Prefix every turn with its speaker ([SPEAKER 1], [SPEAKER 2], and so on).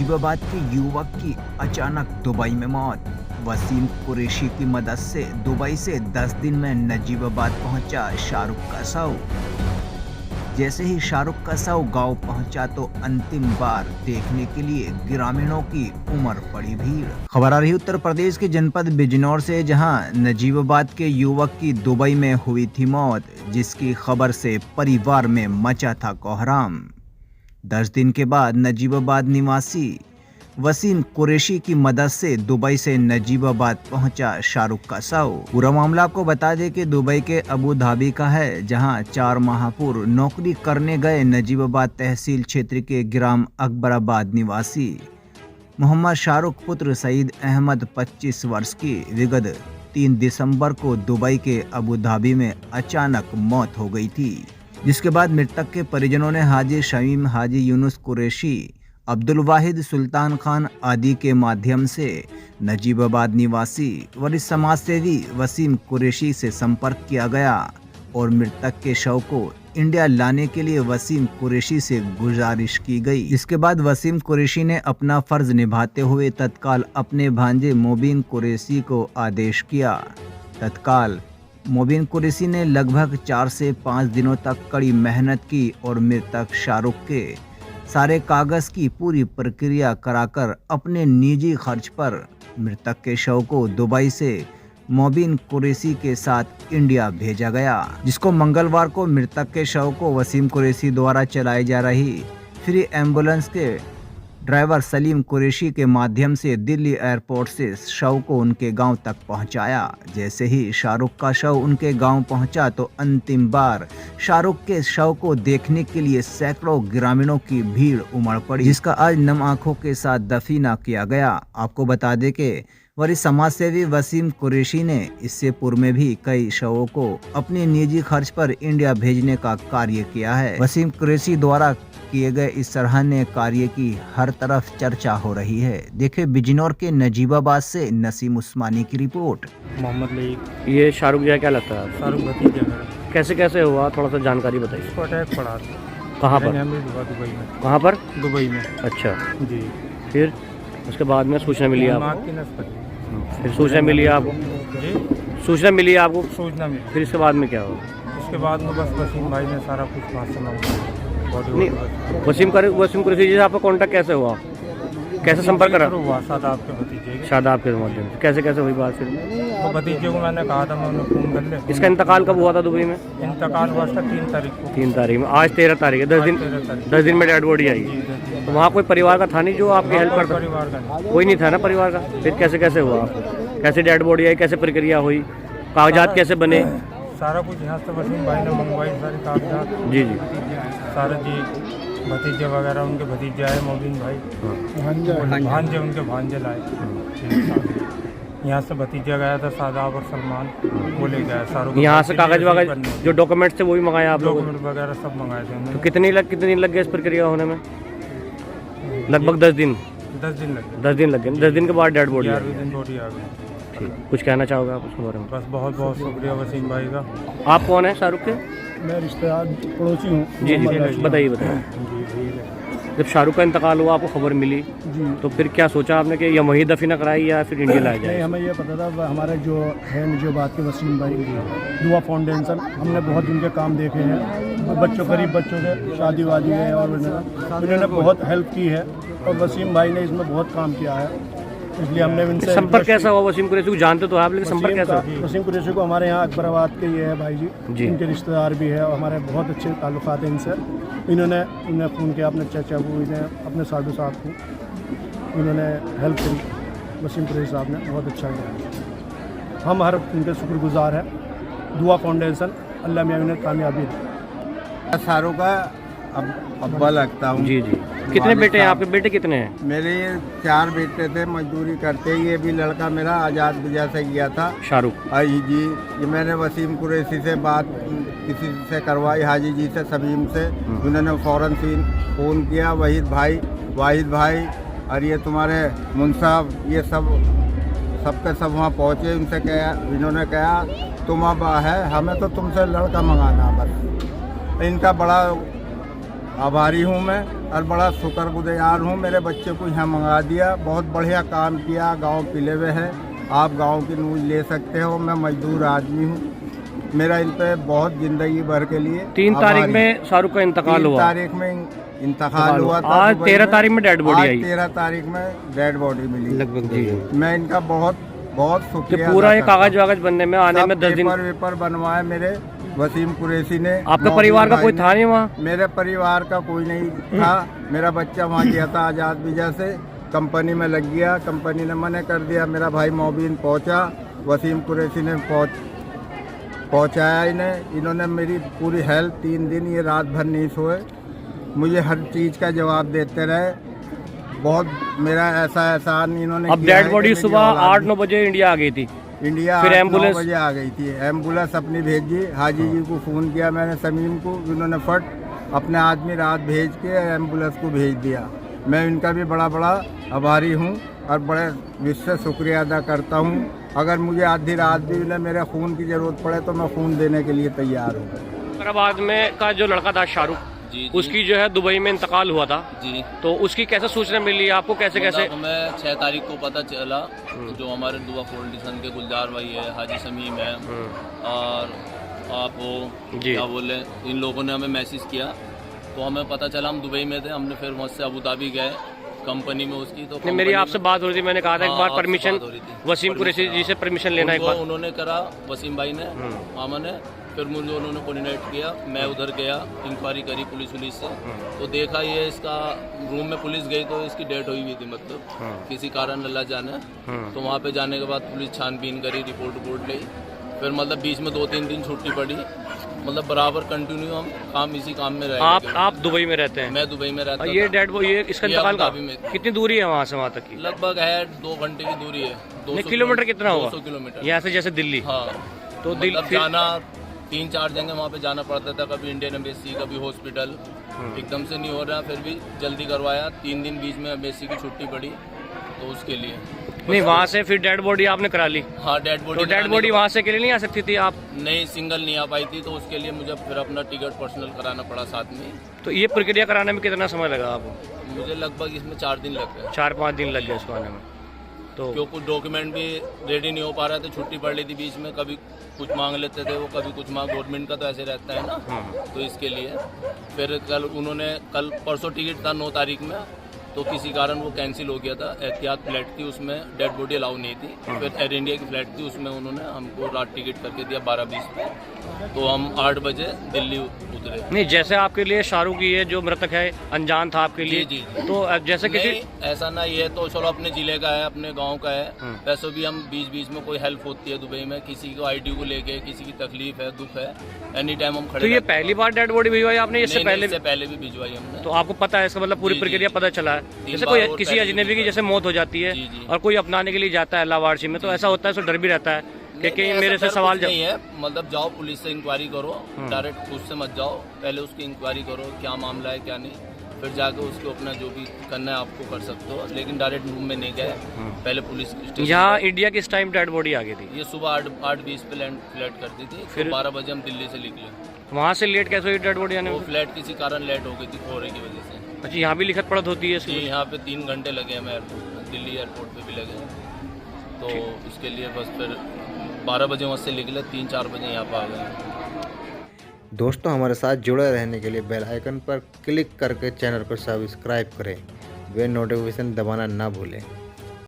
[SPEAKER 1] नजीबाबाद के युवक की अचानक दुबई में मौत। वसीम कुरैशी की मदद से दुबई से 10 दिन में नजीबाबाद पहुंचा शाहरुख का शव। जैसे ही शाहरुख का शव गांव पहुंचा तो अंतिम बार देखने के लिए ग्रामीणों की उमड़ पड़ी भीड़। खबर आ रही उत्तर प्रदेश के जनपद बिजनौर से, जहां नजीबाबाद के युवक की दुबई में हुई थी मौत, जिसकी खबर से परिवार में मचा था कोहराम। 10 दिन के बाद नजीबाबाद निवासी वसीम कुरैशी की मदद से दुबई से नजीबाबाद पहुंचा शाहरुख का शव। पूरा मामला आपको बता दें कि दुबई के अबू धाबी का है, जहां 4 माह पूर्व नौकरी करने गए नजीबाबाद तहसील क्षेत्र के ग्राम अकबराबाद निवासी मोहम्मद शाहरुख पुत्र सईद अहमद 25 वर्ष की विगत 3 दिसंबर को दुबई के अबू धाबी में अचानक मौत हो गई थी, जिसके बाद मृतक के परिजनों ने हाजी शमीम, हाजी यूनुस कुरैशी, अब्दुल वाहिद, सुल्तान खान आदि के माध्यम से नजीबाबाद निवासी वरिष्ठ समाज सेवी वसीम कुरैशी से संपर्क किया गया और मृतक के शव को इंडिया लाने के लिए वसीम कुरैशी से गुजारिश की गई। इसके बाद वसीम कुरैशी ने अपना फर्ज निभाते हुए तत्काल अपने भांजे मोबिन कुरैशी को आदेश किया। तत्काल मोबिन कुरैशी ने लगभग 4 से 5 दिनों तक कड़ी मेहनत की और मृतक शाहरुख के सारे कागज की पूरी प्रक्रिया कराकर अपने निजी खर्च पर मृतक के शव को दुबई से मोबिन कुरैशी के साथ इंडिया भेजा गया, जिसको मंगलवार को मृतक के शव को वसीम कुरैशी द्वारा चलाई जा रही फ्री एम्बुलेंस के ड्राइवर सलीम कुरैशी के माध्यम से दिल्ली एयरपोर्ट से शव को उनके गांव तक पहुंचाया। जैसे ही शाहरुख का शव उनके गांव पहुंचा तो अंतिम बार शाहरुख के शव को देखने के लिए सैकड़ों ग्रामीणों की भीड़ उमड़ पड़ी, जिसका आज नम आंखों के साथ दफीना किया गया। आपको बता दें कि वरिष्ठ समाज सेवी वसीम कुरैशी ने इससे पूर्व में भी कई शवों को अपने निजी खर्च पर इंडिया भेजने का कार्य किया है। वसीम कुरैशी द्वारा किए गए इस सराहनीय कार्य की हर तरफ चर्चा हो रही है। देखे बिजनौर के नजीबाबाद से नसीम उस्मानी की रिपोर्ट।
[SPEAKER 2] मोहम्मद लीग।
[SPEAKER 3] ये शाहरुख जी क्या लगता है?
[SPEAKER 2] शाहरुख भतीजा मेरा।
[SPEAKER 3] कैसे कैसे हुआ, थोड़ा सा जानकारी बताइए।
[SPEAKER 2] इसको अटैक पड़ा था।
[SPEAKER 3] कहाँ पर?
[SPEAKER 2] दुबई में।
[SPEAKER 3] कहाँ पर?
[SPEAKER 2] दुबई में।
[SPEAKER 3] अच्छा
[SPEAKER 2] जी।
[SPEAKER 3] फिर उसके बाद में सूचना मिली आपको?
[SPEAKER 2] दिमाग की नस फटी।
[SPEAKER 3] फिर सूचना मिली आपको?
[SPEAKER 2] जी,
[SPEAKER 3] सूचना मिली आपको?
[SPEAKER 2] सूचना मिली।
[SPEAKER 3] फिर इसके बाद में क्या हुआ?
[SPEAKER 2] उसके बाद में बस वसीम भाई ने सारा कुछ बात सुना।
[SPEAKER 3] वसीम कुरैशी जी से आपका कॉन्टैक्ट कैसे हुआ? कैसे संपर्क करा?
[SPEAKER 2] हुआ शादाब के भतीजे।
[SPEAKER 3] शादाब के माध्यम से। कैसे कैसे हुई बात? फिर
[SPEAKER 2] तो भतीजे को मैंने कहा था मैं उन्हें फ़ोन कर ले।
[SPEAKER 3] इसका इंतकाल कब हुआ था दुबई में?
[SPEAKER 2] इंतकाल हुआ था 3 तारीख को।
[SPEAKER 3] 3 तारीख में। आज 13 तारीख है। 10 दिन में डेड बॉडी आई। तो वहाँ कोई परिवार का था नहीं जो आपकी हेल्प करता?
[SPEAKER 2] परिवार का
[SPEAKER 3] कोई नहीं था ना परिवार का। फिर कैसे कैसे हुआ आपको? कैसे डेड बॉडी आई? कैसे प्रक्रिया हुई? कागजात कैसे बने?
[SPEAKER 2] सारा कुछ यहाँ से वसीम भाई ने मंगवाई, सारे कागजात।
[SPEAKER 3] जी जी।
[SPEAKER 2] सारे जी भतीजे वगैरह, उनके भतीजे आए, मोबिन भाई भांजे उनके भांजे लाए। यहाँ से भतीजा गया था शादाब और सलमान, वो ले गया शाहरुख।
[SPEAKER 3] यहाँ से कागज वगैरह जो डॉक्यूमेंट्स थे वो भी मंगाए आप लोगों?
[SPEAKER 2] डॉक्यूमेंट वगैरह सब मंगाए थे हमने।
[SPEAKER 3] तो कितने दिन लग गए इस प्रक्रिया होने में? लगभग 10 दिन।
[SPEAKER 2] 10 दिन लगे।
[SPEAKER 3] 10 दिन लग गए। 10 दिन के बाद डेड बॉडी?
[SPEAKER 2] 11वें दिन बॉडी आ गई।
[SPEAKER 3] ठीक, कुछ कहना चाहोगे आप उसके बारे में?
[SPEAKER 2] बस बहुत बहुत शुक्रिया वसीम भाई का।
[SPEAKER 3] आप कौन है शाहरुख के?
[SPEAKER 2] मैं रिश्तेदार पड़ोसी हूँ।
[SPEAKER 3] जी जी, बताइए बताइए। जब शाहरुख का इंतकाल हुआ, आपको खबर मिली
[SPEAKER 2] जी,
[SPEAKER 3] तो फिर क्या सोचा आपने कि या वहीं दफीना कराई या फिर इंडिया लाया जाए?
[SPEAKER 4] हमें ये पता था, हमारे जो है नजीबाबाद के वसीम भाई दुआ फाउंडेशन, हमने बहुत उनके काम देखे हैं। बच्चों, गरीब बच्चों से शादी वादी है और उन्होंने बहुत हेल्प की है और वसीम भाई ने इसमें बहुत काम किया है, इसलिए हमने उनसे
[SPEAKER 3] संपर्क कैसा हुआ? वसीम कुरैशी को जानते तो आप, लेकिन संपर्क कैसा?
[SPEAKER 4] वसीम कुरैशी को हमारे यहाँ अकबराबाद के ये है भाई
[SPEAKER 3] जी।
[SPEAKER 4] जी, इनके रिश्तेदार भी है और हमारे बहुत अच्छे ताल्लुकात हैं इनसे। इन्होंने फ़ोन किया अपने चाचा को, इन्हें अपने साधु साहब को, इन्होंने हेल्प करी। वसीम कुरैशी साहब ने बहुत अच्छा किया। हम हर उनके शुक्रगुजार हैं। दुआ फाउंडेशन, अल्लाह मियां उन्हें कामयाबी दे।
[SPEAKER 5] शाहरुख का अब्बा लगता हूँ।
[SPEAKER 3] जी जी। कितने बेटे हैं आपके? बेटे कितने हैं?
[SPEAKER 5] मेरे 4 बेटे थे, मजदूरी करते। ये भी लड़का मेरा आज़ाद विजय से गया था,
[SPEAKER 3] शाहरुख
[SPEAKER 5] जी। ये मैंने वसीम कुरैशी से बात किसी से करवाई, हाजी जी से, शमीम से। उन्होंने फ़ौरन फ़ोन किया। वाहिद भाई और ये तुम्हारे मुंसाब, ये सबके सब वहाँ पहुँचे। उनसे कहा, इन्होंने कहा तुम अब है, हमें तो तुमसे लड़का मंगाना बस। इनका बड़ा आभारी हूँ मैं और बड़ा शुक्रगुजार हूँ। मेरे बच्चे को यहाँ मंगा दिया, बहुत बढ़िया काम किया। गांव पिले हुए है, आप गांव की न्यूज़ ले सकते हो। मैं मजदूर आदमी हूँ, मेरा इन पे बहुत ज़िंदगी भर के लिए
[SPEAKER 3] 3 तारीख में शाहरुख का इंतकाल
[SPEAKER 5] 3
[SPEAKER 3] हुआ।
[SPEAKER 5] तारीख में इंतकाल हुआ था।
[SPEAKER 3] आज
[SPEAKER 5] दुबई
[SPEAKER 3] 13
[SPEAKER 5] में।
[SPEAKER 3] तारीख में डेड बॉडी
[SPEAKER 5] आज
[SPEAKER 3] आई
[SPEAKER 5] 13 तारीख में डेड बॉडी मिली।
[SPEAKER 3] लगभग जी।
[SPEAKER 5] मैं इनका बहुत बहुत
[SPEAKER 3] तो
[SPEAKER 5] शुक्रिया
[SPEAKER 3] पूरा
[SPEAKER 5] अदा
[SPEAKER 3] ये
[SPEAKER 5] करता हूं।
[SPEAKER 3] कागज वागज बनने में आने में 10 दिन।
[SPEAKER 5] पेपर वेपर बनवाए मेरे वसीम कुरैशी ने।
[SPEAKER 3] आपका परिवार का कोई था नहीं वहाँ?
[SPEAKER 5] मेरे परिवार का कोई नहीं था। मेरा बच्चा वहाँ गया था आज़ाद वीज़ा से, कंपनी में लग गया, कंपनी ने मना कर दिया। मेरा भाई मोबिन पहुँचा, वसीम कुरैशी ने पहुँचाया इन्होंने मेरी पूरी हेल्प। 3 दिन ये रात भर नहीं सोए, मुझे हर चीज़ का जवाब देते रहे। बहुत मेरा ऐसा एहसान इन्होंने
[SPEAKER 3] अब
[SPEAKER 5] किया है
[SPEAKER 3] डेड
[SPEAKER 5] कि
[SPEAKER 3] बॉडी
[SPEAKER 5] मेरी
[SPEAKER 3] सुबह
[SPEAKER 5] औलाद
[SPEAKER 3] 8-9 बजे इंडिया आ गई थी।
[SPEAKER 5] इंडिया
[SPEAKER 3] फिर
[SPEAKER 5] 8-9
[SPEAKER 3] एम्बुलेंस?
[SPEAKER 5] बजे आ गई थी। एम्बुलेंस अपनी भेजी, हाजी जी को फ़ोन किया मैंने, समीम को, उन्होंने फट अपने आदमी रात भेज के एम्बुलेंस को भेज दिया। मैं इनका भी बड़ा बड़ा आभारी हूँ और बड़े विशेष शुक्रिया अदा करता हूँ। अगर मुझे आधी रात भी उन्हें मेरे खून की ज़रूरत पड़े तो मैं खून देने के लिए तैयार हूँ।
[SPEAKER 3] हैदराबाद में का जो लड़का था शाहरुख, उसकी जो है दुबई में इंतकाल हुआ था
[SPEAKER 6] जी।
[SPEAKER 3] तो उसकी कैसे सूचना मिली आपको? कैसे कैसे?
[SPEAKER 6] हमें 6 तारीख को पता चला। जो हमारे दुआ फाउंडेशन के गुलजार भाई है, हाजी समीम है और आप वो क्या बोले, इन लोगों ने हमें मैसेज किया तो हमें पता चला। हम दुबई में थे, हमने फिर वहाँ से अबू धाबी गए कंपनी में उसकी। तो
[SPEAKER 3] मेरी आपसे बात हो रही थी, मैंने कहा था एक बार परमिशन वसीम कुरैशी जी से परमिशन लेना एक बार।
[SPEAKER 6] उन्होंने करा, वसीम भाई ने, हमने फिर मुझे उन्होंने कोऑर्डिनेट किया। मैं उधर गया, इंक्वायरी करी पुलिस से, तो देखा ये इसका रूम में पुलिस गई तो इसकी डेथ हुई हुई थी, मतलब किसी कारण अल्लाह जाने। तो वहाँ पे जाने के बाद पुलिस छानबीन करी, रिपोर्ट ली। फिर मतलब बीच में 2-3 दिन छुट्टी पड़ी, मतलब बराबर कंटिन्यू हम इसी काम में रहे।
[SPEAKER 3] आप दुबई में रहते हैं?
[SPEAKER 6] मैं दुबई में रहता हूँ।
[SPEAKER 3] ये डेड ये इसका इंतकाल का
[SPEAKER 6] में
[SPEAKER 3] कितनी दूरी है वहाँ से वहाँ तक की?
[SPEAKER 6] लगभग है 2 घंटे की दूरी है।
[SPEAKER 3] 200 किलोमीटर कितना होगा?
[SPEAKER 6] 200 किलोमीटर
[SPEAKER 3] यहाँ से जैसे दिल्ली।
[SPEAKER 6] हाँ,
[SPEAKER 3] तो
[SPEAKER 6] मतलब जाना 3-4 जगह वहाँ पे जाना पड़ता था, कभी इंडियन एम्बेसी, कभी हॉस्पिटल। एकदम से नहीं हो रहा, फिर भी जल्दी करवाया। 3 दिन बीच में एम्बेसी की छुट्टी पड़ी तो उसके लिए।
[SPEAKER 3] नहीं, वहाँ से फिर डेड बॉडी आपने करा ली?
[SPEAKER 6] हाँ, डेड बॉडी।
[SPEAKER 3] तो डेड बॉडी वहाँ से अकेले नहीं आ सकती थी आप?
[SPEAKER 6] नहीं, सिंगल नहीं आ पाई थी, तो उसके लिए मुझे फिर अपना टिकट पर्सनल कराना पड़ा साथ में।
[SPEAKER 3] तो ये प्रक्रिया कराने में कितना समय लगा आपको?
[SPEAKER 6] मुझे लगभग इसमें 4 दिन लग गए।
[SPEAKER 3] 4-5 दिन लग गए इसको आने में। तो
[SPEAKER 6] क्यों कुछ डॉक्यूमेंट भी रेडी नहीं हो पा रहा था, छुट्टी पड़ रही थी बीच में, कभी कुछ मांग लेते थे वो, कभी कुछ मांग। गवर्नमेंट का तो ऐसे रहता है ना, तो इसके लिए फिर कल परसों टिकट था 9 तारीख में, तो किसी कारण वो कैंसिल हो गया था। एहतियात फ्लाइट थी, उसमें डेड बॉडी अलाउ नहीं थी। फिर एयर इंडिया की फ्लाइट थी, उसमें उन्होंने हमको रात टिकट करके दिया 12:20 पे, तो हम 8 बजे दिल्ली उतरे।
[SPEAKER 3] नहीं, जैसे आपके लिए शाहरुख ये जो मृतक है अनजान था आपके लिए,
[SPEAKER 6] जी।
[SPEAKER 3] तो जैसे किसी
[SPEAKER 6] ऐसा ना, ये तो चलो अपने जिले का है, अपने गांव का है। वैसे भी हम बीच में कोई हेल्प होती है दुबई में, किसी को आईडी को लेके, किसी की तकलीफ है, दुख है, एनी टाइम हम खड़े।
[SPEAKER 3] तो ये पहली बार डेड बॉडी भिजवाई आपने? इससे
[SPEAKER 6] पहले भी भिजवाई हमने।
[SPEAKER 3] तो आपको पता है इसका मतलब पूरी प्रक्रिया पता चला है? जैसे कोई किसी अजनबी की जैसे मौत हो जाती है और कोई अपनाने के लिए जाता है अल्लाहवारसी में, तो ऐसा होता है, तो डर भी रहता है कि मेरे से सवाल
[SPEAKER 6] नहीं है। मतलब जाओ पुलिस से इंक्वायरी करो, डायरेक्ट उससे मत जाओ, पहले उसकी इंक्वायरी करो क्या मामला है क्या नहीं, फिर जाके उसको अपना जो भी करना है आपको कर सकते हो, लेकिन डायरेक्ट रूम में नहीं गए, पहले पुलिस स्टेशन।
[SPEAKER 3] यहाँ इंडिया किस टाइम डेड बॉडी आ गई थी?
[SPEAKER 6] ये सुबह 8:20 पे फ्लाइट करती थी, फिर 12 बजे हम दिल्ली से निकले।
[SPEAKER 3] वहाँ से लेट कैसे हुई डेड बॉडी आने में?
[SPEAKER 6] वो फ्लाइट किसी कारण लेट हो गई थी, कोहरे की वजह से।
[SPEAKER 3] अच्छा, यहाँ भी लिखत पढ़त होती है इसकी?
[SPEAKER 6] यहाँ पे 3 घंटे लगे हमें एयरपोर्ट में, दिल्ली एयरपोर्ट पे भी लगे, तो उसके लिए बस फिर 12 बजे वहाँ से निकले, 3-4 बजे यहाँ पर आ गए।
[SPEAKER 7] दोस्तों, हमारे साथ जुड़े रहने के लिए बेल आइकन पर क्लिक करके चैनल को सब्सक्राइब करें, वे नोटिफिकेशन दबाना ना भूलें।